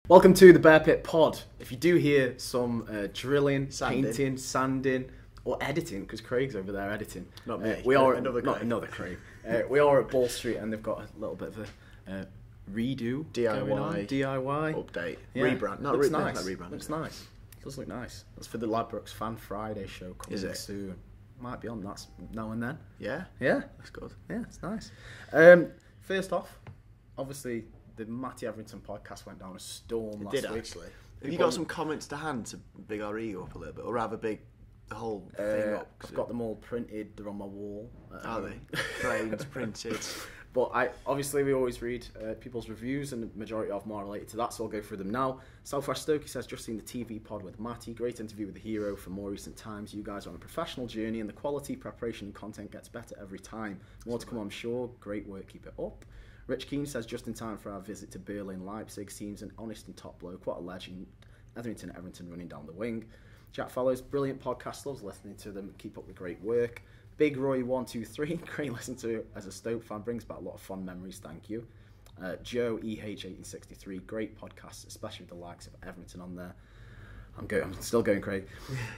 Welcome to the Bear Pit Pod. If you do hear some drilling, painting, sanding, or editing, because Craig's over there editing. Not me. We are another Craig. We are at Ball Street, and they've got a little bit of a redo DIY update, rebrand. No, looks nice. Like rebrand. Looks nice. It does look nice. That's for the Ladbrokes Fan Friday show coming soon. Might be on that now and then. Yeah, that's good. Yeah, it's nice. First off, obviously, the Matty Everton podcast went down a storm last week. It did, actually. Have you got some comments to hand to big our ego up a little bit, or rather big the whole thing up? I've got them all printed. They're on my wall. Are they? Framed, printed. But we always read people's reviews, and the majority of them are related to that, so I'll go through them now. Southwest Stoke says, just seen the TV pod with Matty. Great interview with the hero from more recent times. You guys are on a professional journey, and the quality, preparation, and content gets better every time. More to come, I'm sure. Great work, keep it up. Rich Keane says, just in time for our visit to Berlin, Leipzig. Seems an honest and top bloke. What a legend. Everton running down the wing. Jack Follows, brilliant podcast. Loves listening to them. Keep up the great work. Big Roy 123, great listen to as a Stoke fan. Brings back a lot of fond memories. Thank you. Joe EH1863, great podcast, especially with the likes of Everton on there. I'm still going, Craig.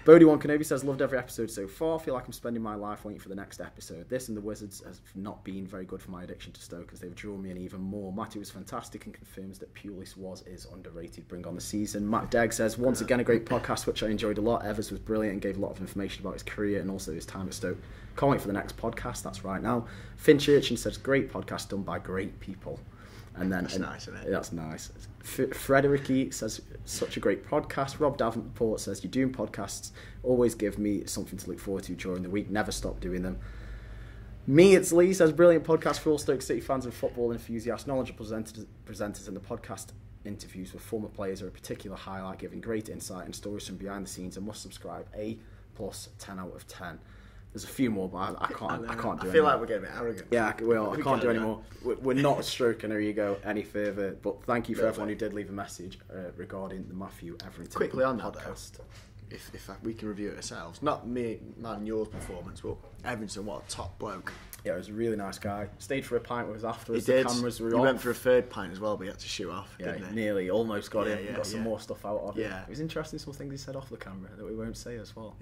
Bodie One Kenobi says, loved every episode so far. Feel like I'm spending my life waiting for the next episode. This and the Wizards has not been very good for my addiction to Stoke, as they've drawn me in even more. Matty was fantastic and confirms that Pulis is underrated. Bring on the season. Matt Degg says, once again a great podcast which I enjoyed a lot. Evers was brilliant and gave a lot of information about his career and also his time at Stoke. Can't wait for the next podcast. That's right now. Finn Churchin says, great podcast done by great people. And then, that's nice, isn't it? That's nice. Fredericky says, such a great podcast. Rob Davenport says, you're doing podcasts. Always give me something to look forward to during the week. Never stop doing them. Me, it's Lee, says, brilliant podcast for all Stoke City fans and football enthusiasts. Knowledgeable presenters in the podcast interviews with former players are a particular highlight, giving great insight and stories from behind the scenes. I must subscribe. A+, 10 out of 10. There's a few more, but I can't do it. I feel like we're getting a bit arrogant. Yeah, I can't do any more. We're not stroking our ego any further, but thank you for everyone who did leave a message regarding the Matthew Everton quickly on podcast. That, if we can review it ourselves, not me, man, and yours performance, but Everton, what a top bloke. Yeah, he was a really nice guy. Stayed for a pint with us afterwards. He did. The cameras were he off. went for a third pint as well, but he had to shoot off. Yeah, didn't he? Nearly, almost got it. Yeah, got some more stuff out of it. Yeah, it was interesting. Some things he said off the camera that we won't say as well.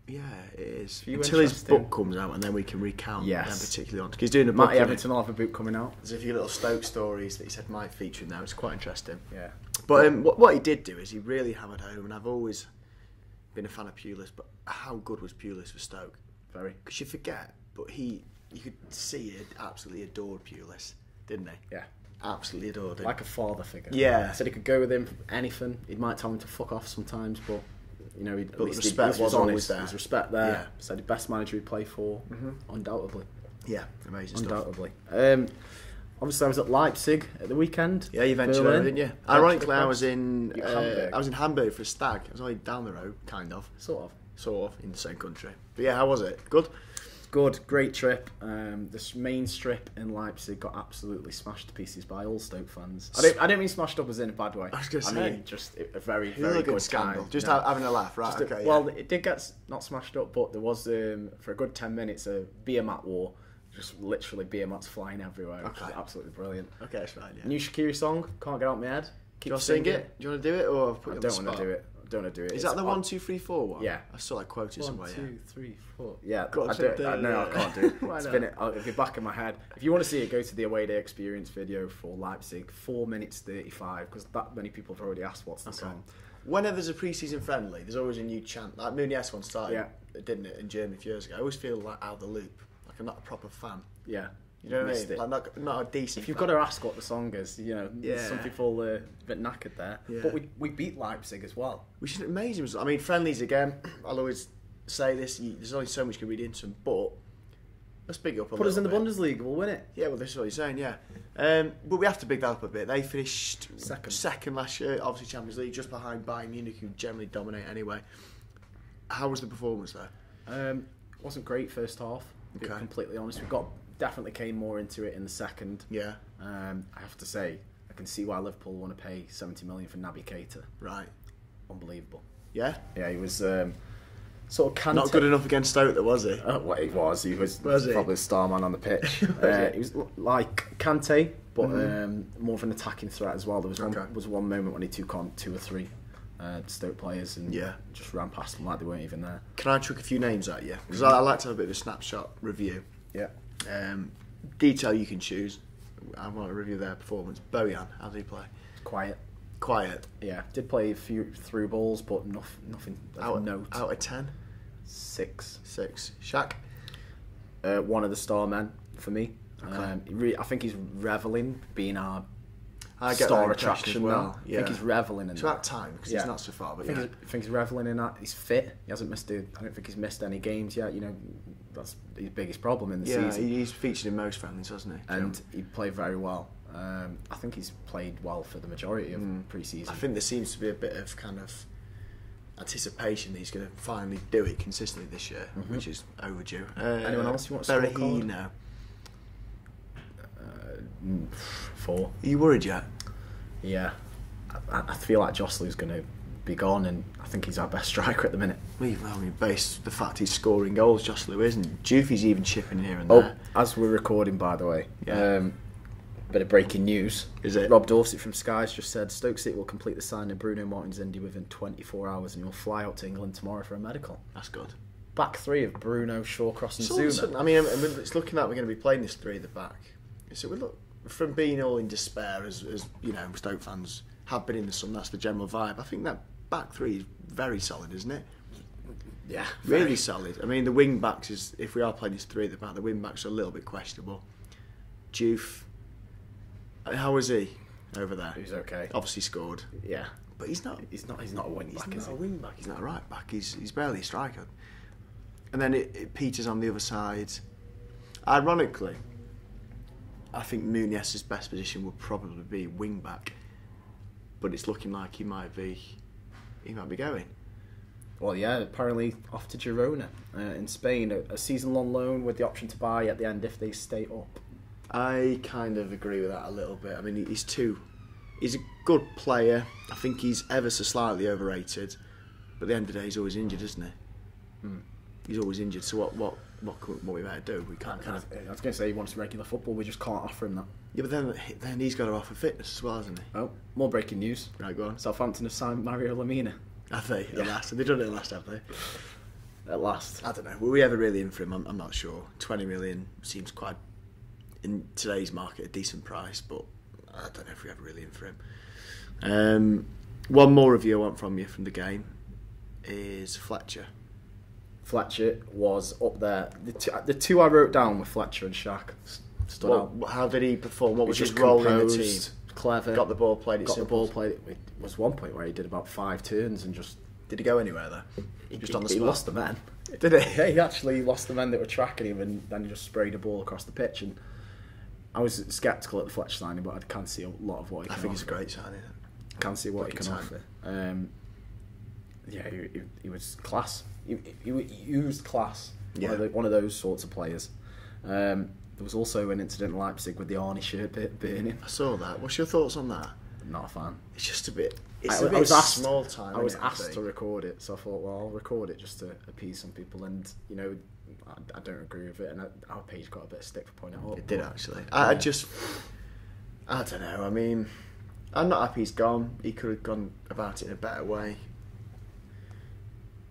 Yeah, it is. Until his book comes out, and then we can recount them particularly on. Because he's doing a book. Matty Everton will have a book coming out. There's a few little Stoke stories that he said might feature in there. It's quite interesting. Yeah. But what he did do is he really hammered home, and I've always been a fan of Pulis, but how good was Pulis for Stoke? Very. Because you forget, but you could see he absolutely adored Pulis, didn't he? Yeah. Absolutely adored him. Like a father figure. Yeah. Said he could go with him for anything. He might tell him to fuck off sometimes, but... You know, but the respect was always there. There's respect there. Yeah. Said the best manager he'd play for, undoubtedly. Yeah, amazing undoubtedly. Obviously, I was at Leipzig at the weekend. Yeah, you ventured over, didn't you? Ironically, I was in Hamburg for a stag. I was only down the road, kind of. Sort of, in the same country. But yeah, how was it? Good? Good, great trip. This main strip in Leipzig got absolutely smashed to pieces by all Stoke fans. I don't mean smashed up as in a bad way. I was going to say. I mean just a very, very good scandal. time. Just having a laugh, right? Okay. Well, it did get not smashed up, but there was for a good 10 minutes a beer mat war. Just literally beer mats flying everywhere. Which was absolutely brilliant. Okay, that's fine. Yeah. New Shaqiri song, Can't Get Out My Head. Do you want to sing it? Do you want to do it, or put I don't want to do it. Don't want to do it. Is that the 1, 2, 3, 4 one? Yeah. I saw that quoted somewhere. 1, 2, 3, 4. Yeah. No, I can't do it. It'll be back in my head. If you want to see it, go to the Away Day Experience video for Leipzig. 4 minutes 35, because that many people have already asked what's the song. Whenever there's a pre-season friendly, there's always a new chant. Like Muniz one started, didn't it, in Germany a few years ago. I always feel like out of the loop, like I'm not a proper fan. Yeah. You know what I mean? Like not a decent. If you've got to ask what the song is, you know, some people a bit knackered there. Yeah. But we beat Leipzig as well. Which is amazing. I mean, friendlies again. I'll always say this. There's only so much you can read into them, but let's big it up a little bit. Put us in the Bundesliga, we'll win it. Yeah, well, this is what you're saying. Yeah, but we have to big that up a bit. They finished second last year, obviously Champions League, just behind Bayern Munich, who generally dominate anyway. How was the performance there? Wasn't great first half. To be completely honest, definitely came more into it in the second. Yeah. I have to say, I can see why Liverpool want to pay 70 million for Naby Keita. Right. Unbelievable. Yeah? Yeah, he was sort of not good enough against Stoke, though, was he? Well, he was. He was probably the star man on the pitch. He was like Kante, but more of an attacking threat as well. There was one moment when he took on 2 or 3 Stoke players and just ran past them like they weren't even there. Can I chuck a few names at you? Because I like to have a bit of a snapshot review. Yeah. Detail you can choose. I want to review their performance. Bojan, how did he play? Quiet. Yeah, did play a few through balls, but nothing of note. Out of 10? 6. Shaq? One of the star men for me. Okay. I think he's revelling being our I get star that attraction as well. now. I think he's revelling in it's that. about time because he's not so far. But I think he's revelling in that. He's fit. He hasn't missed. I don't think he's missed any games yet. You know, that's his biggest problem in the season. Yeah, he's featured in most friendlies, hasn't he? And he played very well. I think he's played well for the majority of pre-season. I think there seems to be a bit of kind of anticipation that he's going to finally do it consistently this year, which is overdue. Anyone else you want to score? Berahino. 4. Are you worried yet? Yeah, I feel like Joslu's going to be gone, and I think he's our best striker at the minute. Well, I mean, based the fact he's scoring goals, Joslu isn't. Jufi's even chipping here and there. As we're recording, by the way, bit of breaking news. Is it? Rob Dorset from Sky's just said Stoke City will complete the signing of Bruno Martins Indy within 24 hours, and he'll fly out to England tomorrow for a medical. That's good. Back 3 of Bruno, Shawcross and Zuma. I mean, it's looking like we're going to be playing this 3 at the back. So we look, from being all in despair as you know, Stoke fans have been in the sun, that's the general vibe. I think that back 3 is very solid, isn't it? Yeah, really solid. I mean, the wing backs is, if we are playing this 3 at the back, the wing backs are a little bit questionable. Juve, how was he over there? He was okay. Obviously scored. Yeah, but he's not a wing back. He's not a wing back. He's not a right back. He's barely a striker. And then Peter's on the other side. Ironically, I think Munies's best position would probably be wing back, but it's looking like he might be going. Well, yeah, apparently off to Girona in Spain, a season-long loan with the option to buy at the end if they stay up. I kind of agree with that a little bit. I mean, he's a good player. I think he's ever so slightly overrated, but at the end of the day, he's always injured, isn't he? He's always injured. So what we better do? We can't kind of. I was going to say he wants regular football. We just can't offer him that. Yeah, but then he's got to offer fitness as well, hasn't he? Oh, more breaking news. Right, go on. Southampton have signed Mario Lemina. Have they? At last. Have they done it at last? Have they? At last. I don't know. Were we ever really in for him? I'm not sure. 20 million seems quite, in today's market, a decent price, but I don't know if we're ever really in for him. One more review I want from you from the game is Fletcher. Fletcher was up there. The two I wrote down were Fletcher and Shaq. Stood out. How did he perform? What was his role in the team? Clever. Got the ball, played it got simple. The ball, played it. It was one point where he did about 5 turns and just... Did he go anywhere there? Just on the spot? He lost the men. Did he? Yeah, he actually lost the men that were tracking him, and then he just sprayed a ball across the pitch. And I was sceptical at the Fletcher signing, but I can see a lot of what he can offer. I think it's a great signing. Can see what he can offer. Yeah, he was class. He used class. Yeah. One of those sorts of players. There was also an incident in Leipzig with the Arnie shirt burning. I saw that. What's your thoughts on that? Not a fan. It's just a bit. I was asked, small time. I was asked to record it, so I thought, well, I'll record it just to appease some people. And you know, I don't agree with it, and our page got a bit of stick for pointing it out. It did actually. I don't know. I mean, I'm not happy he's gone. He could have gone about it in a better way.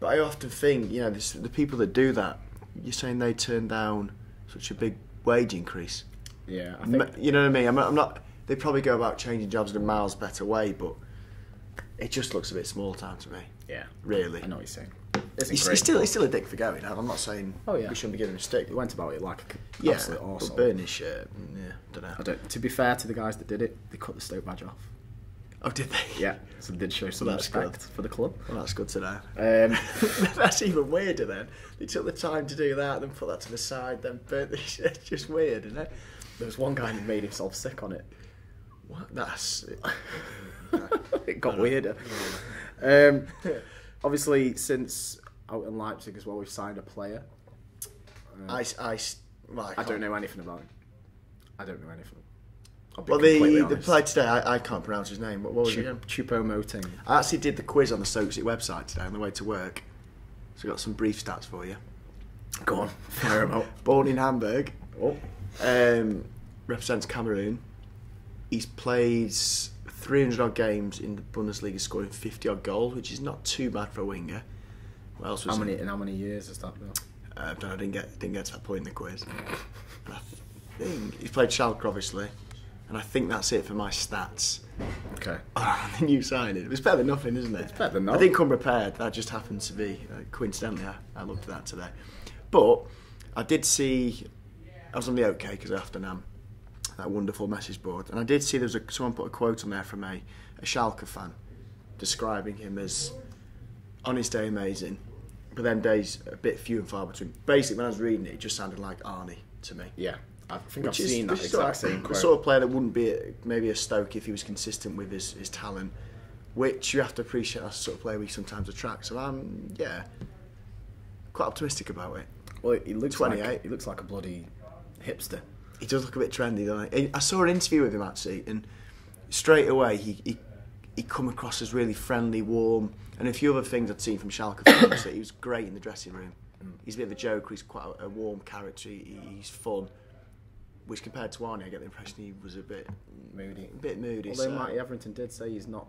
But I often think, you know, the people that do that, you're saying they turn down such a big wage increase. Yeah, I think... You know what I mean? I'm not. They probably go about changing jobs in a miles better way, but it just looks a bit small time to me. Yeah, really. I know what you're saying. He's still a dick for going. I'm not saying we shouldn't be giving him a stick. He went about it like absolute arsehole. Burn his shirt. Yeah, don't know. To be fair to the guys that did it, they cut the Stoke badge off. Oh, did they? Yeah, so they did show some respect for the club. Well, that's good to know. That's even weirder then. They took the time to do that, then put that to the side, then burnt the shirt. It's just weird, isn't it? There was one guy who made himself sick on it. What? That's... It got weirder. Obviously, since out in Leipzig as well, we've signed a player. I don't know anything about him. I don't know anything. Well, the player today, I can't pronounce his name. What was it again? Choupo-Moting. I actually did the quiz on the Stoke City website today on the way to work. So I've got some brief stats for you. Go on, fire him out. Born in Hamburg. Oh. represents Cameroon. He's played 300 odd games in the Bundesliga, scoring 50 odd goals, which is not too bad for a winger. What else was how many years is that though? I didn't get to that point in the quiz. And I think he's played Schalke, obviously, and I think that's it for my stats. Okay. The new signing. It's better than nothing, isn't it? It's better than nothing. I didn't come prepared. That just happened to be coincidentally. I looked at that today, but I did see. I was on the OK because after Nam, that wonderful message board, and I did see someone put a quote on there from a Schalke fan describing him as on his day amazing, but then days a bit few and far between. Basically, when I was reading it, it just sounded like Arnie to me. Yeah, I think I've seen that exact same quote. The sort of player that wouldn't be maybe a Stoke if he was consistent with his talent, which you have to appreciate. That's the sort of player we sometimes attract. So I'm quite optimistic about it. Well, he looks 28. like he looks like a bloody hipster. He does look a bit trendy, doesn't he? I saw an interview with him actually, and straight away he come across as really friendly, warm, and a few other things I'd seen from Schalke. That he was great in the dressing room. He's a bit of a joker. He's quite a warm character. He's fun. Which compared to Arnie, I get the impression he was a bit moody. Although Matty Everton did say he's not,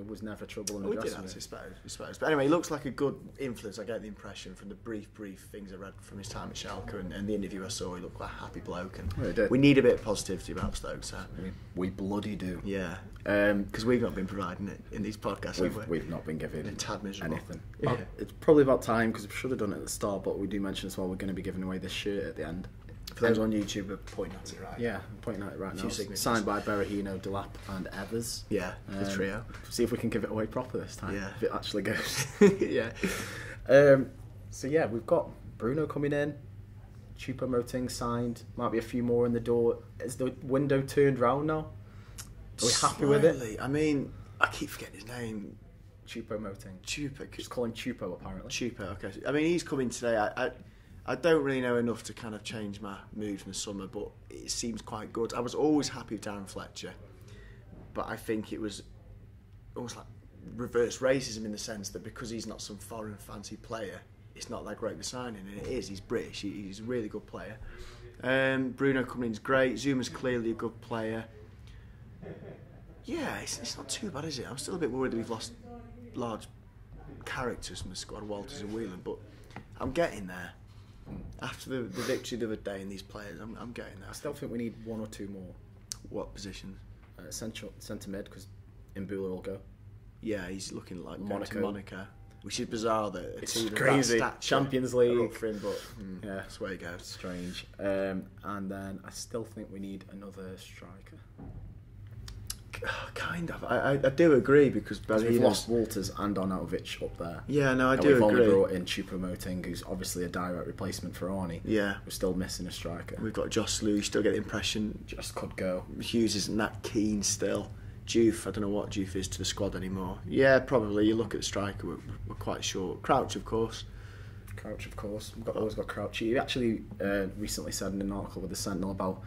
was never trouble in the dressing room. I suppose. But anyway, he looks like a good influence. I get the impression from the brief things I read from his time at Schalke and the interview I saw. He looked like a happy bloke, and we need a bit of positivity about Stoke. So we bloody do. Yeah, because we've not been providing it in these podcasts. We've not been giving a tad miserable. Anything. Yeah. It's probably about time because we should have done it at the start. But we do mention as well we're going to be giving away this shirt at the end. For those on YouTube, we're pointing at it right. Yeah, I'm pointing at it right now. Signatures. Signed by Berahino, Delap and Evers. Yeah, the trio. See if we can give it away proper this time. Yeah. If it actually goes. Yeah. So yeah, we've got Bruno coming in. Choupo-Moting signed. Might be a few more in the door. Is the window turned round now? Are we happy with it? I mean, I keep forgetting his name. Choupo-Moting. Choupo. Just call him Choupo apparently. Choupo, okay. I mean, he's coming today. I don't really know enough to kind of change my mood from the summer, but it seems quite good. I was always happy with Darren Fletcher, but I think it was almost like reverse racism in the sense that because he's not some foreign fancy player, it's not that great of a signing, and it is. He's British. He's a really good player. Bruno coming in is great. Zuma's clearly a good player. Yeah, it's not too bad, is it? I'm still a bit worried that we've lost large characters from the squad, Walters and Whelan, but I'm getting there. After the victory the other day in these players, I'm getting there. I still think we need one or two more. What positions? Centre mid, because Mbula will go. Yeah, he's looking like Monaco. Which is bizarre that it's crazy. Champions League for him, but yeah, that's where he goes. Strange. And then I still think we need another striker. Kind of. I do agree because we've lost Walters and Arnautovic up there. Yeah, no, I do we've agree. Only brought in Choupo-Moting, who's obviously a direct replacement for Arnie. Yeah. We're still missing a striker. We've got Joslu, you still get the impression just could go. Hughes isn't that keen still. Diouf, I don't know what Diouf is to the squad anymore. Yeah, probably. You look at the striker, we're quite short. Crouch, of course. We've always got Crouch. He actually recently said in an article with the Sentinel about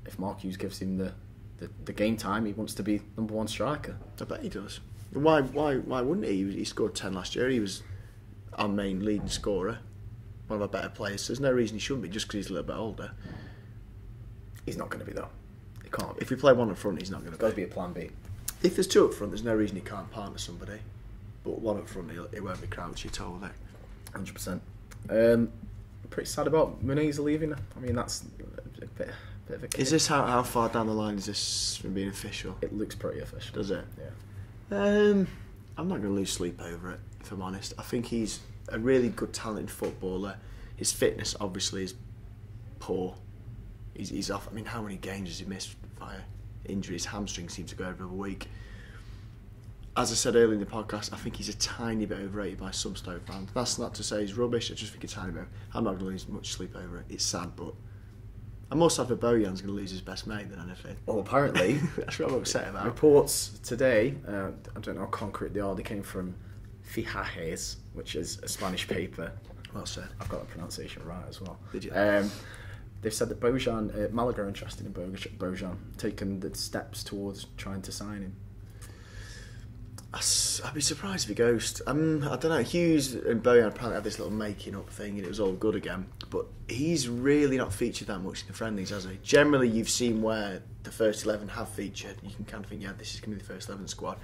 if Mark Hughes gives him the game time, he wants to be number one striker. I bet he does. Why wouldn't he? He scored 10 last year. He was our main leading scorer, one of our better players. So there's no reason he shouldn't be just because he's a little bit older. He's not going to be though. He can't be. If we play one up front, he's not going to be. Got to be a plan B. If there's two up front, there's no reason he can't partner somebody. But one up front, it won't be Crouch, you're told it. 100%. Pretty sad about Munez leaving. I mean, that's a bit of a kid. Is this how far down the line is this from being official? It looks pretty official. Does it? Yeah. I'm not going to lose sleep over it, if I'm honest. I think he's a really good, talented footballer. His fitness, obviously, is poor. He's off. I mean, how many games has he missed via injury? His hamstring seems to go every week. As I said earlier in the podcast, I think he's a tiny bit overrated by some Stoke fans. That's not to say he's rubbish. I just think a tiny bit. I'm not going to lose much sleep over it. It's sad, but I'm more sad for Bojan's going to lose his best mate than anything. Well, apparently, that's what I'm upset about. Reports today, I don't know how concrete they are. They came from Fijajes, which is a Spanish paper. Well said. I've got the pronunciation right as well. Did you? They've said that Bojan, Malaga are interested in Bojan, taking the steps towards trying to sign him. I'd be surprised if he goes. I don't know. Hughes and Bojan apparently had this little making up thing, and it was all good again. But he's really not featured that much in the friendlies, has he? Generally, you've seen where the first 11 have featured. You can kind of think, yeah, this is going to be the first 11 squad.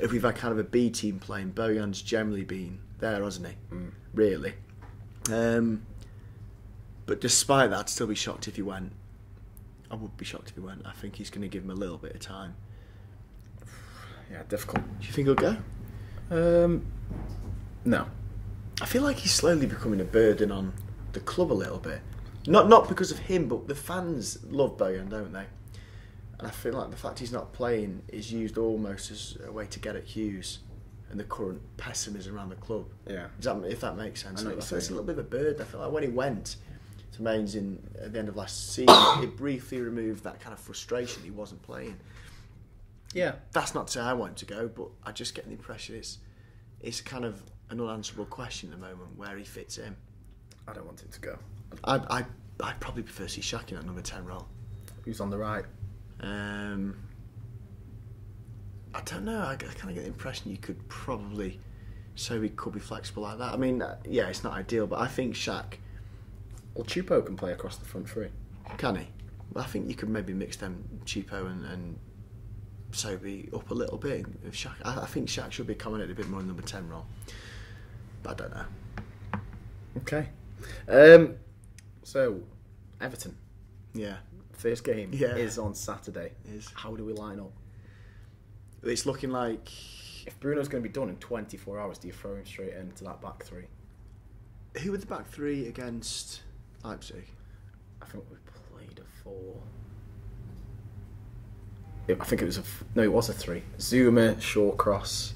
If we've had kind of a B team playing, Bojan's generally been there, hasn't he? Really. But despite that, I'd still be shocked if he went. I would be shocked if he went. I think he's going to give him a little bit of time. Yeah, difficult. Do you think he'll go? No. I feel like he's slowly becoming a burden on the club a little bit. Not because of him, but the fans love Bojan, don't they? And I feel like the fact he's not playing is used almost as a way to get at Hughes and the current pessimism around the club. Yeah. If that makes sense. I know I what feel you're it's a saying. little bit of a burden. I feel like when he went to Mainz at the end of last season, it briefly removed that kind of frustration he wasn't playing. Yeah. That's not to say I want him to go, but I just get the impression it's kind of an unanswerable question at the moment where he fits in. I don't want him to go. I'd probably prefer to see Shaq in that number 10 role. Who's on the right? I don't know. I kind of get the impression you could probably say we could be flexible like that. I mean, yeah, it's not ideal, but I think Shaq... Well, Chupo can play across the front three. Can he? Well, I think you could maybe mix them, Chupo and Sobey, up a little bit. If Shaq, I think Shaq should be accommodated a bit more in number 10 role. But I don't know. Okay. So, Everton. Yeah. First game Yeah. is on Saturday. It is. How do we line up? It's looking like... If Bruno's going to be done in 24 hours, do you throw him straight into that back three? Who were the back three against Leipzig? I think we played a 4. I think it was it was a 3. Zuma, Shawcross.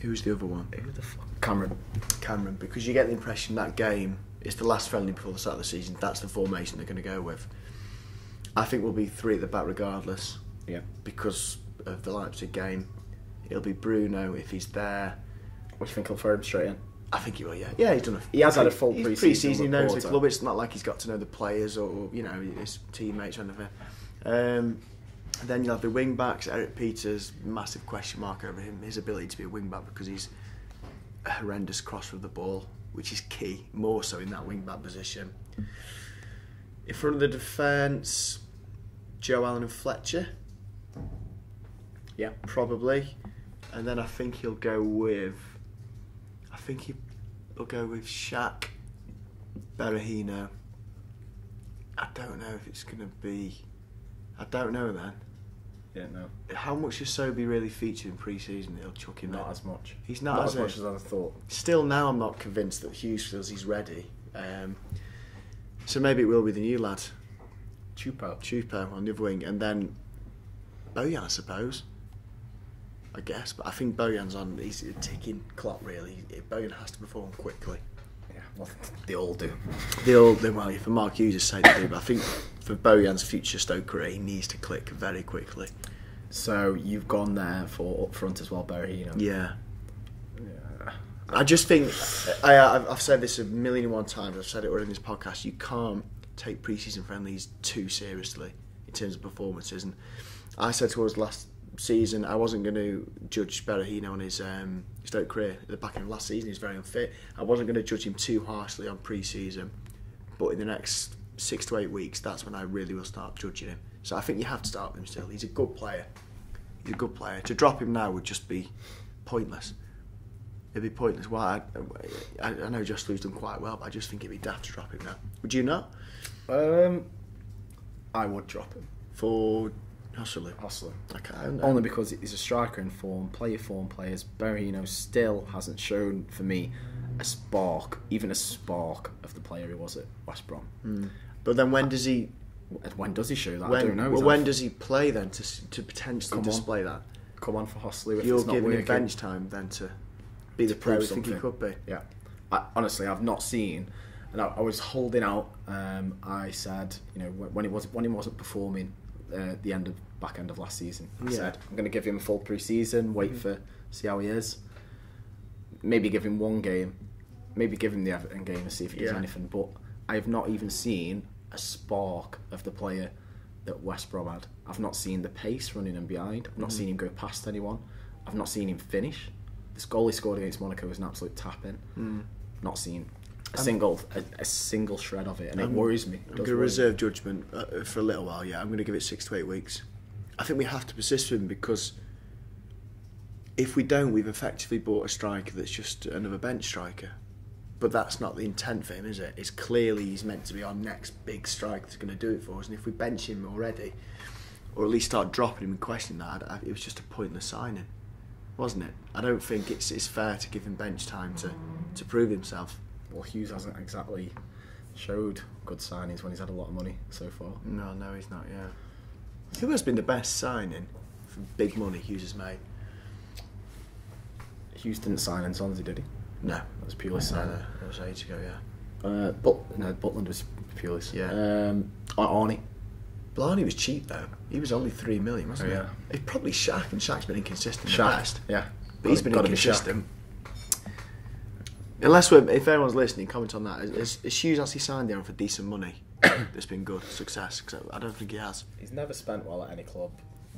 Who's the other one? Who the fuck? Cameron. Cameron, because you get the impression that game is the last friendly before the start of the season. That's the formation they're going to go with. I think we'll be 3 at the back regardless. Yeah. Because of the Leipzig game. It'll be Bruno if he's there. What do you think he'll throw him straight in? I think he will, yeah. Yeah, he's done He has had a full he's pre-season He knows the reporter. club. It's not like he's got to know the players or his teammates or anything. Then you'll have the wing backs. Eric Peters, massive question mark over him. His ability to be a wing back because he's a horrendous crosser of the ball, which is key, more so in that wing back position. In front of the defence, Joe Allen and Fletcher. Yeah. Probably. And then I think he'll go with Shaq, Berahino. I don't know if it's going to be... I don't know then. Yeah, no. How much has Sobey really featured in pre-season? He'll chuck him Not in. as much. He's not as has much he? as I thought. Still now I'm not convinced that Hughes feels he's ready. So maybe it will be the new lad, Chupo on the other wing, and then Bojan, I suppose. I guess, but I think Bojan's on. He's a ticking clock, really. Bojan has to perform quickly. Yeah, well, they all do. Well, for Mark Hughes' sake, they do, but I think for Bojan's future Stoke career, he needs to click very quickly. So you've gone there for up front as well, Berahino. Yeah. Yeah. I just think I've said this a million and one times. I've said it already in this podcast. You can't take pre-season friendlies too seriously in terms of performances. And I said towards last season I wasn't going to judge Berahino on his Stoke career at the back end of last season. He was very unfit. I wasn't going to judge him too harshly on pre-season, but in the next 6 to 8 weeks, that's when I really will start judging him. So I think you have to start with him still. He's a good player. To drop him now would just be pointless. It'd be pointless. Why? I know Josh Lou's done quite well, but I just think it'd be daft to drop him now. Would you not? I would drop him. For Hostler. Okay. Only because he's a striker in form, players. Berahino still hasn't shown for me a spark of the player he was at West Brom. But then when does he show that? I don't know. When does he play then to potentially display that? Come on for Hostler if You're it's not giving working. him bench time then to be the pro I think he could be. Yeah. Honestly, I've not seen, and I was holding out. I said, when he wasn't performing the back end of last season, I said I'm going to give him a full pre-season, see how he is. Maybe give him one game, maybe give him the Everton game and see if he does anything. But I have not even seen a spark of the player that West Brom had. I've not seen the pace running in behind. I've not seen him go past anyone. I've not seen him finish. This goal he scored against Monaco was an absolute tap-in. Not seen a single shred of it, and it worries me. I'm going to reserve judgment for a little while, I'm going to give it 6 to 8 weeks. I think we have to persist with him, because if we don't, we've effectively bought a striker that's just another bench striker. But that's not the intent for him, is it? It's clearly he's meant to be our next big striker that's going to do it for us. And if we bench him already, or at least start dropping him and questioning that, it was just a pointless signing, wasn't it? I don't think it's fair to give him bench time to prove himself. Well, Hughes hasn't exactly showed good signings when he's had a lot of money so far. No, he's not, Who has been the best signing for big money Hughes has made? Hughes didn't sign in Swansea, did he? No. That was Pulis signing. That was ages ago, Butland was Pulis. Yeah. Arnie. Blarney was cheap though. He was only 3 million, wasn't he? Yeah. It's probably Shaq, and Shaq's been inconsistent. Yeah. But he's been inconsistent. If anyone's listening, comment on that. Is Hughes actually signed there for decent money? It's been good success. Cause I don't think he has. He's never spent well at any club,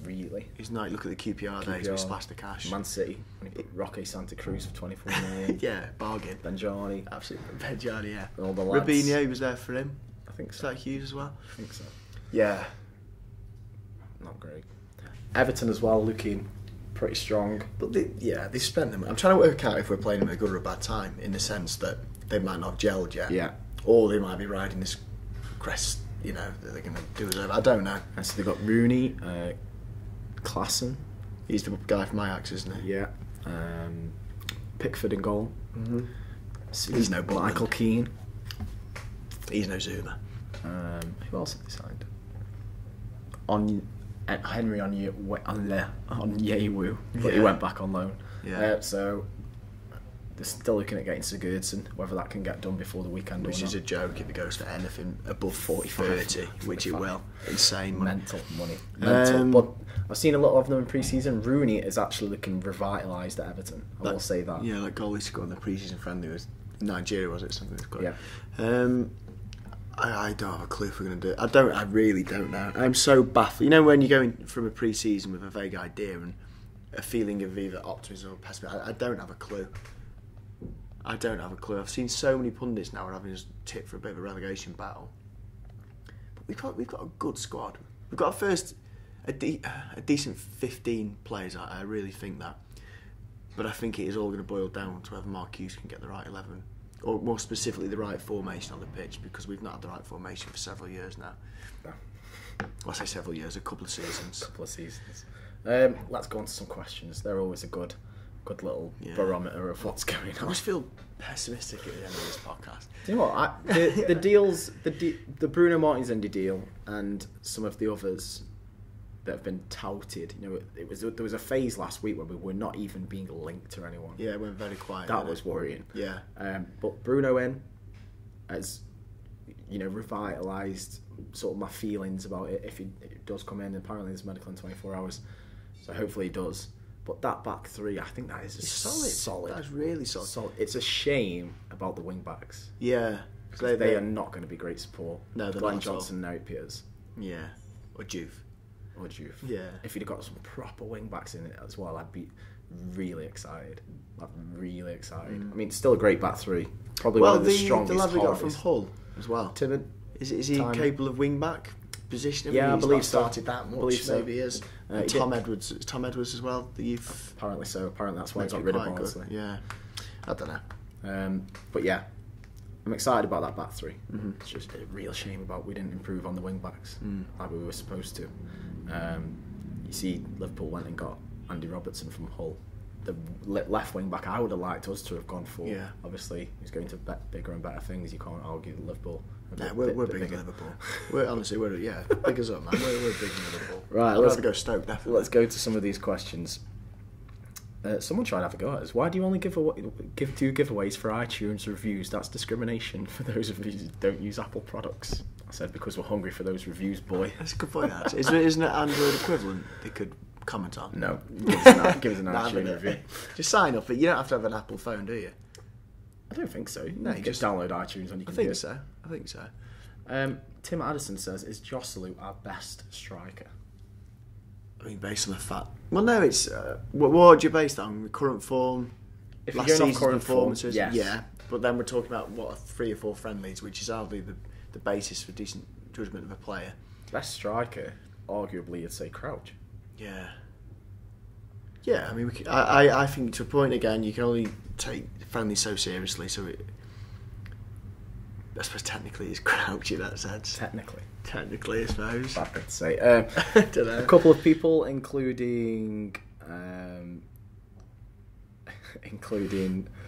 really. He's not. Look at the QPR days. We splashed the cash. Man City, when he put Roque Santa Cruz for 24 million. Yeah, bargain. Benjani. Absolutely. Benjani, yeah. And all the lads. Rabinho, he was there for him. I think so. Is that Hughes as well? I think so. Yeah. Not great. Everton as well, looking pretty strong. But they spent them. I'm trying to work out if we're playing them at a good or a bad time, in the sense that they might not have gelled yet. Yeah. Or they might be riding this crest, that they're going to do us over. I don't know. And so they've got Rooney, Klassen. He's the guy from Ajax, isn't he? Yeah. Pickford in goal. Mm-hmm. He's no Butland. Michael Keane. He's no Zuma. Who else have they signed? Henry Onyewu, but he went back on loan. Yeah. So they're still looking at getting Sigurdsson, whether that can get done before the weekend Which or is not. a joke if it goes for anything above 45, 30, which it will. Insane money. Mental money. Mental. But I've seen a lot of them in pre-season. Rooney is actually looking revitalised at Everton. I will say that. Yeah, like goal he scored in the pre-season friendly was Nigeria, was it? Something like that. Yeah. I don't have a clue if we're going to do it. I really don't know. I'm so baffled. When you're going from a pre-season with a vague idea and a feeling of either optimism or pessimism, I don't have a clue. I've seen so many pundits now are having us tip for a bit of a relegation battle. But we've got a good squad. We've got a decent 15 players. I really think that. But I think it is all going to boil down to whether Mark Hughes can get the right 11. Or more specifically, the right formation on the pitch, because we've not had the right formation for several years now. No. Well, I say several years, a couple of seasons. Let's go on to some questions. They're always a good little barometer of what's going on. I always feel pessimistic at the end of this podcast. Do you know what? The deals, the Bruno Martins deal, and some of the others that have been touted. There was a phase last week where we were not even being linked to anyone. Yeah, it went very quiet. That was worrying. Yeah. But Bruno has, revitalised sort of my feelings about it. If it does come in, apparently there's medical in 24 hours, so hopefully he does. But that back three, I think that is solid. That's really solid. It's a shame about the wing backs. Yeah. Because they are not going to be great support. No, they're Glenn not Johnson, now it appears. Yeah. Or Juve. Yeah. If he'd have got some proper wing backs in it as well, I'd be really excited. I mean, still a great back three. Probably one of the strongest. The lad we got from Hull as well. Timid. Is he capable of wing back positioning? Yeah, I believe so. Started that much. Believe so. Maybe he is. Tom Edwards as well. The youth. Apparently so. Apparently that's why he got rid of Barnsley. Yeah. I don't know. But yeah, I'm excited about that back three. Mm-hmm. It's just a real shame about we didn't improve on the wing backs like we were supposed to. You see, Liverpool went and got Andy Robertson from Hull. The left wing back I would have liked us to have gone for. Yeah. Obviously, he's going to bigger and better things. You can't argue that Liverpool. We're big in Liverpool. We're big as up, man. We're big in Liverpool. Right, let's go Stoke. Definitely. Let's go to some of these questions. Someone tried to have a go at us. Why do you only give giveaways for iTunes reviews? That's discrimination for those of you who don't use Apple products. I said because we're hungry for those reviews, boy. That's a good point, actually. Isn't it Android equivalent they could comment on? No. Give us an iTunes review. Just sign up, but you don't have to have an Apple phone, do you? I don't think so. No, you just download iTunes on your computer. I think so. Tim Addison says, is Joselu our best striker? I mean, based on the fact. Well, no, it's what would you base that on? Current form, If last you're going off season's current form, performances. yes. Yeah, but then we're talking about what 3 or 4 friendlies, which is hardly the basis for decent judgment of a player. Best striker, arguably, you'd say Crouch. Yeah. Yeah, I mean, I think to a point again, you can only take friendly so seriously. So I suppose technically it's Crouch in that sense. Technically, I suppose. Bad thing to say. Don't know. A couple of people, including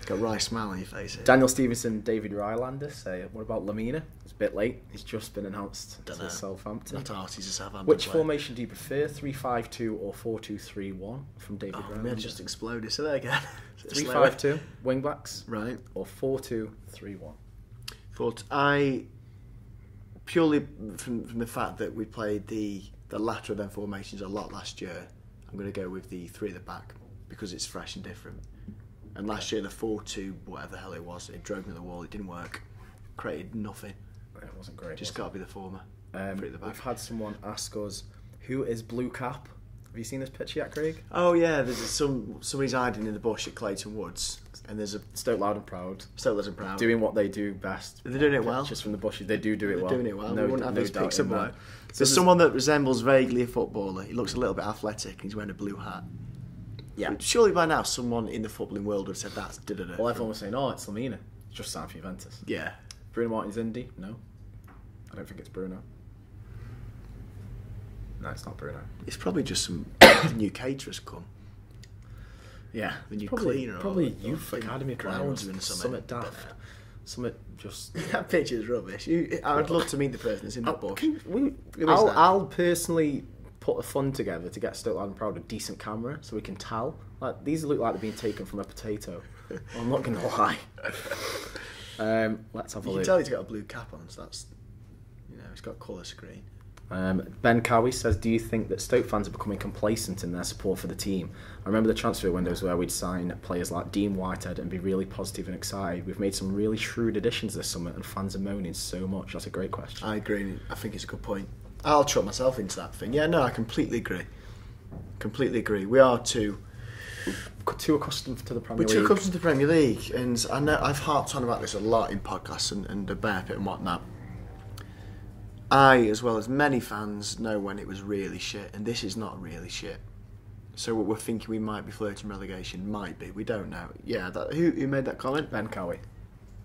Got a wry smile on your face here. Daniel Stevenson, David Rylander, say, what about Lamina? It's a bit late. He's just been announced Don't to know. Southampton. Not arse, he's a Southampton Which player. formation do you prefer, 3-5-2 or 4-2-3-1 from David Oh, Rylander? may have just exploded. Say that again. 3-5-2, wing backs, Right. or 4-2-3-1? Thought I purely from the fact that we played the latter of them formations a lot last year, I'm going to go with the 3 at the back because it's fresh and different. And last year the 4-2 whatever the hell it was, it drove me to the wall. It didn't work. Created nothing. It wasn't great. Just got to be the former. 3 at the back. We've had someone ask us, who is Blue Cap? Have you seen this picture yet, Craig? Oh yeah, there's somebody's hiding in the bush at Clayton Woods, and there's a Stoke Loud and Proud. Stoke Loud and Proud Doing what they do best. They're doing it well. Just from the bushes, they do it They're well. doing it well. No, We wouldn't have no these doubt pics in of that. boy. There's someone that resembles vaguely a footballer. He looks a little bit athletic and he's wearing a blue hat. Yeah. Surely by now someone in the footballing world would have said that's da-da-da. Well, everyone was saying, oh, it's Lamina. It's just signed for Juventus. Yeah. Bruno Martins Indy? No. I don't think it's Bruno. No, it's not Bruno. It's probably just some new caterers come. Yeah. The new probably, cleaner. Probably or youth academy grounds grounds and something daft. Something just... That picture's rubbish. I'd love to meet the person that's in that bush. I'll personally put a fund together to get Stoke Loud and Proud a decent camera so we can tell. Like, these look like they're being taken from a potato. I'm not going to lie. Let's have a You look. can tell he's got a blue cap on, so that's, he's got a colour screen. Ben Cowie says, do you think that Stoke fans are becoming complacent in their support for the team? I remember the transfer windows where we'd sign players like Dean Whitehead and be really positive and excited. We've made some really shrewd additions this summer and fans are moaning so much. That's a great question. I agree. I think it's a good point. I'll chuck myself into that thing. Yeah, no, I completely agree. We are too accustomed to the Premier We're League. too accustomed to the Premier League, and I know I've harped on about this a lot in podcasts and the Bear Pit and whatnot. I, as well as many fans, know when it was really shit, and this is not really shit. So what we're thinking we might be flirting relegation, might be. We don't know. Yeah, who made that comment? Ben Cowie.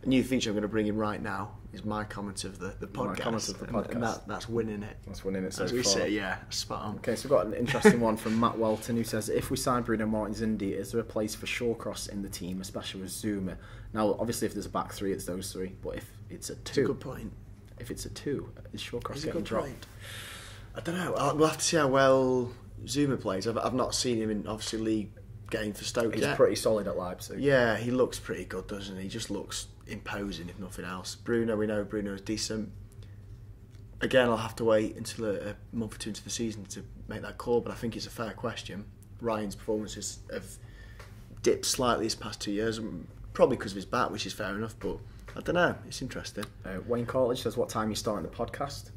A new feature I'm going to bring in right now is my comment of the podcast. My comment of the podcast. And that's winning it. That's winning it so As we far. say, yeah, spot on. Okay, so we've got an interesting one from Matt Welton who says, if we sign Bruno Martins Indy, is there a place for Shawcross in the team, especially with Zuma? Now, obviously, if there's a back 3, it's those 3, but if it's a 2... That's a good point. If it's a 2, is Shawcross That's a getting good dropped? point. I don't know. We'll have to see how well Zuma plays. I've not seen him in, obviously, league game for Stoke He's yet. pretty solid at Leipzig. Yeah, he looks pretty good, doesn't he? He just looks imposing, if nothing else. Bruno, we know Bruno is decent. Again, I'll have to wait until a month or 2 into the season to make that call, but I think it's a fair question. Ryan's performances have dipped slightly these past 2 years, probably because of his back, which is fair enough, but I don't know. It's interesting. Wayne College says, what time are you starting the podcast?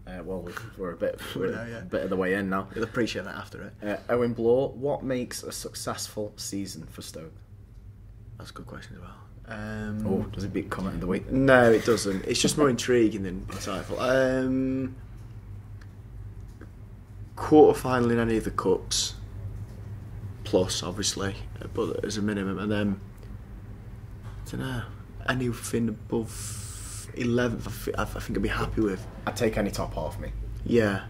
Well, we're a bit of the way in now. You'll appreciate that after it. Owen Bloor, what makes a successful season for Stoke? That's a good question as well. Does it beat comment of the week? No, it doesn't. It's just more intriguing than insightful. Quarter final in any of the cups, plus obviously, but as a minimum, and then I don't know, anything above 11th. I think I'd be happy with. I'd take any top half me. Yeah.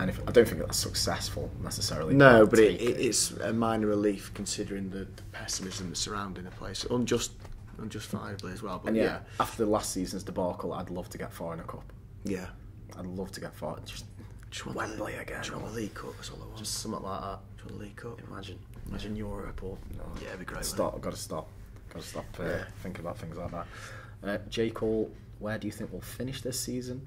And I don't think that's successful necessarily. No, but it's a minor relief considering the pessimism that's surrounding the place. Unjustifiably as well. But and yeah, after the last season's debacle, I'd love to get far in a cup. Yeah. I'd love to get far. Just Wembley again. Just want the League Cup, that's all I want. Just something like that. Just want the League Cup. Imagine Europe or... No. Yeah, it'd be great. Got to stop thinking about things like that. J. Cole, where do you think we'll finish this season?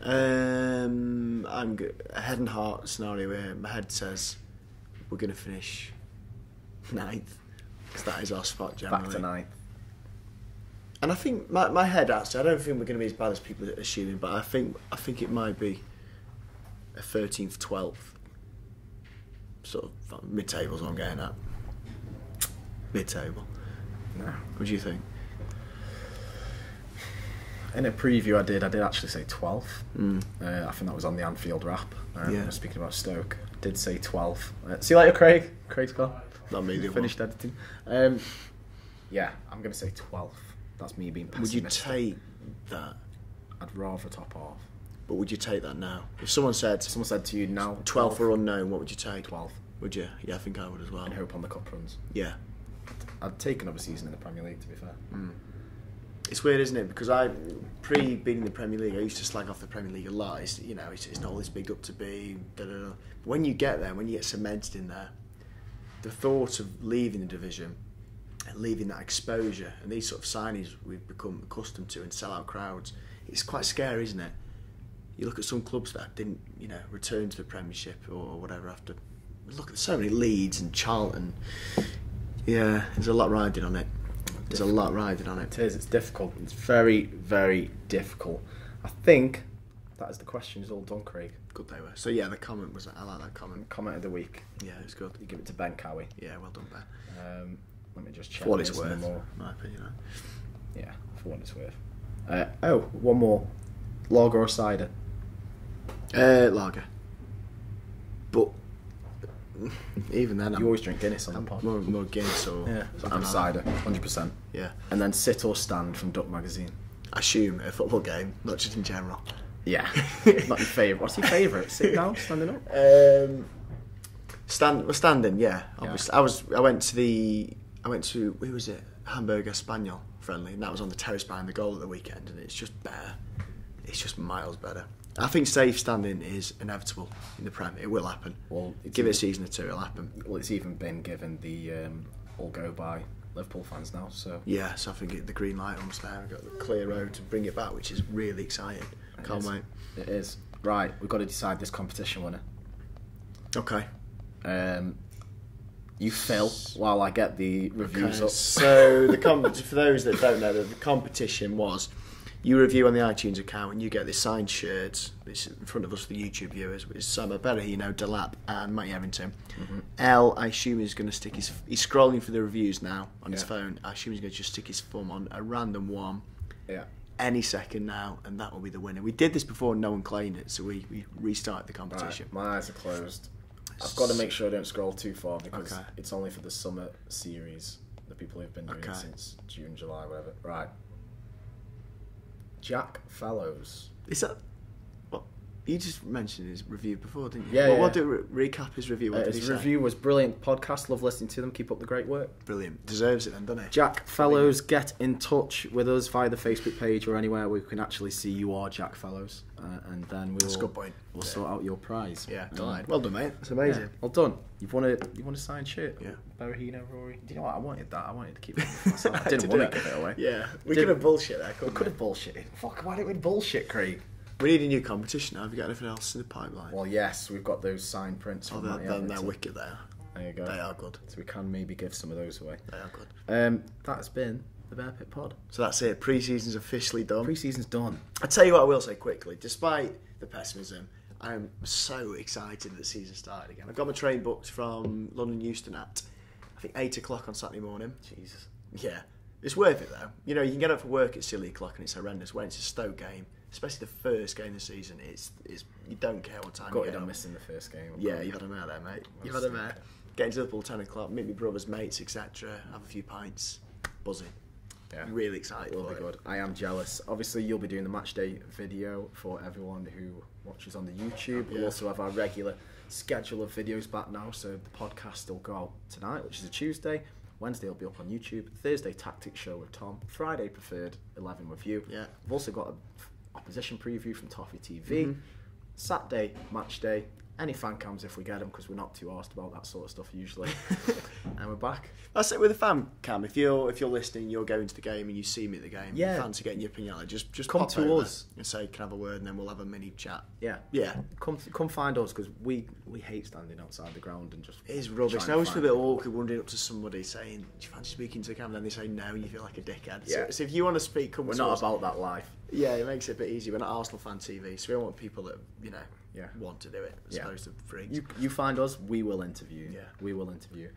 I'm good. A head and heart scenario where my head says we're going to finish 9th, because that is our spot generally. Back to 9th. And I think my head actually, I don't think we're going to be as bad as people are assuming, but I think it might be a 13th, 12th. sort of mid-table's what I'm getting at. Mid-table. No. What do you think? In a preview I did actually say 12th. I think that was on the Anfield wrap. Speaking about Stoke, did say 12. See you later, Craig. Craig's gone. Not me, Finished editing. Yeah, I'm going to say 12th. That's me being pessimistic. Would you take that? I'd rather top half. But would you take that now? If someone said to you now 12th or unknown, what would you take? 12. Would you? Yeah, I think I would as well. And hope on the cup runs. Yeah. I'd take another season in the Premier League, to be fair. It's weird, isn't it? Because being in the Premier League, I used to slag off the Premier League a lot. It's not all this big up to be. But when you get there, when you get cemented in there, the thought of leaving the division and leaving that exposure and these sort of signings we've become accustomed to and sell-out crowds, it's quite scary, isn't it? You look at some clubs that didn't, return to the Premiership or whatever after. Look at so many Leeds and Charlton. Yeah, there's a lot riding on it. There's a lot riding on it. It is. It's difficult. It's very, very difficult. I think that is the questions all done, Craig. Good they were. So yeah, the comment was. I like that comment. Comment of the week. Yeah, it was good. You give it to Ben Cowie. Yeah, well done, Ben. Let me just check. For what it's worth, more. in my opinion. Yeah, for what it's worth. One more. Lager or cider? Lager. But even then, you always drink Guinness on the I'm pod. more Guinness or I'm cider, 100%. Yeah. And then sit or stand from Duck Magazine. I assume a football game, not just in general. Yeah. Not your favourite. What's your favourite? Sitting down, standing up? Standing. Yeah. Obviously, I went to who was it? Hamburger Spaniel friendly, and that was on the terrace behind the goal at the weekend, and it's just better. It's just miles better. I think safe standing is inevitable in the Prem. It will happen. Well, give it a season or two, it'll happen. Well, it's even been given the all go by Liverpool fans now. So yeah, so I think the green light almost there. We've got the clear road to bring it back, which is really exciting. Can't wait. It is. Right, we've got to decide this competition winner. Okay. You fill while I get the reviews up. So for those that don't know, the competition was. You review on the iTunes account and you get this signed shirt. This in front of us for the YouTube viewers, which is Sama Berahino, Delap and Matty Evington. L, I assume he's going to stick he's scrolling for the reviews now on his phone. I assume he's going to just stick his thumb on a random one. Yeah. Any second now, and that will be the winner. We did this before and no one claimed it, so we restarted the competition. Right, my eyes are closed. I've got to make sure I don't scroll too far because it's only for the summer series that people have been doing since June, July, whatever. Right. Jack Fellows. Is that what you just mentioned his review before, didn't you? Yeah. What did recap his review? What did he say? His review was brilliant. Podcast, love listening to them. Keep up the great work. Brilliant. Deserves it then, doesn't he? Jack Fellows, get in touch with us via the Facebook page or anywhere where we can actually see you are Jack Fellows, and then That's a good point. We'll sort out your prize. Yeah, delighted. Well done, mate. That's amazing. Yeah, well done. You've won a signed shirt. Yeah. Berahino, Rory. Do you know what? I wanted that. I wanted to keep it for myself. I didn't want to give it away. Yeah. We could have bullshit there, We could have bullshitted. Fuck, why didn't we bullshit, Craig? We need a new competition now. Have you got anything else in the pipeline? Well, yes, we've got those signed prints from Matty Evington. They're wicked there. There you go. They are good. So we can maybe give some of those away. They are good. That has been the Bear Pit Pod. So that's it. Pre-season's officially done. Pre-season's done. I tell you what I will say quickly. Despite the pessimism, I am so excited that the season started again. I've got my train booked from London Euston at, I think, 8 o'clock on Saturday morning. Jesus. Yeah. It's worth it, though. You know, you can get up for work at silly o'clock and it's horrendous. When it's a Stoke game, especially the first game of the season, it's you don't care what time you get I'm up. missing the first game. Yeah, you've had a mare there, mate. You've had a mare. Getting to Liverpool 10 o'clock, meet my brothers, mates, etc. Have a few pints. Buzzing. Yeah. Really excited. Will be good. I am jealous. Obviously, you'll be doing the match day video for everyone who watches on the YouTube. Yeah. We'll also have our regular schedule of videos back now. So the podcast will go out tonight, which is a Tuesday. Wednesday will be up on YouTube. Thursday, Tactics Show with Tom. Friday, Preferred 11 with you. Yeah. We've also got an opposition preview from Toffee TV. Saturday, match day. Any fan cams if we get them, because we're not too arsed about that sort of stuff usually. And we're back. That's it with a fan cam. If you're listening, you're going to the game and you see me at the game. Yeah. You fancy getting your opinion out, just come pop to over us and say, can I have a word, and then we'll have a mini chat. Yeah. Yeah. Come find us, because we hate standing outside the ground and just. It is rubbish. I always feel a bit awkward wandering up to somebody saying, do you fancy speaking to the camera? And then they say no, and you feel like a dickhead. Yeah. So if you want to speak, come We're to not us. about that life. Yeah, it makes it a bit easy. We're not Arsenal fan TV, so we don't want people that, want to do it as opposed to freaks. You find us, we will interview. Yeah. We will interview.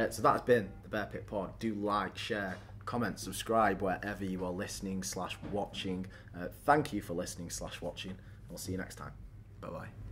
So that's been the Bear Pit Pod. Do like, share, comment, subscribe wherever you are listening/watching. Thank you for listening/watching. We'll see you next time. Bye bye.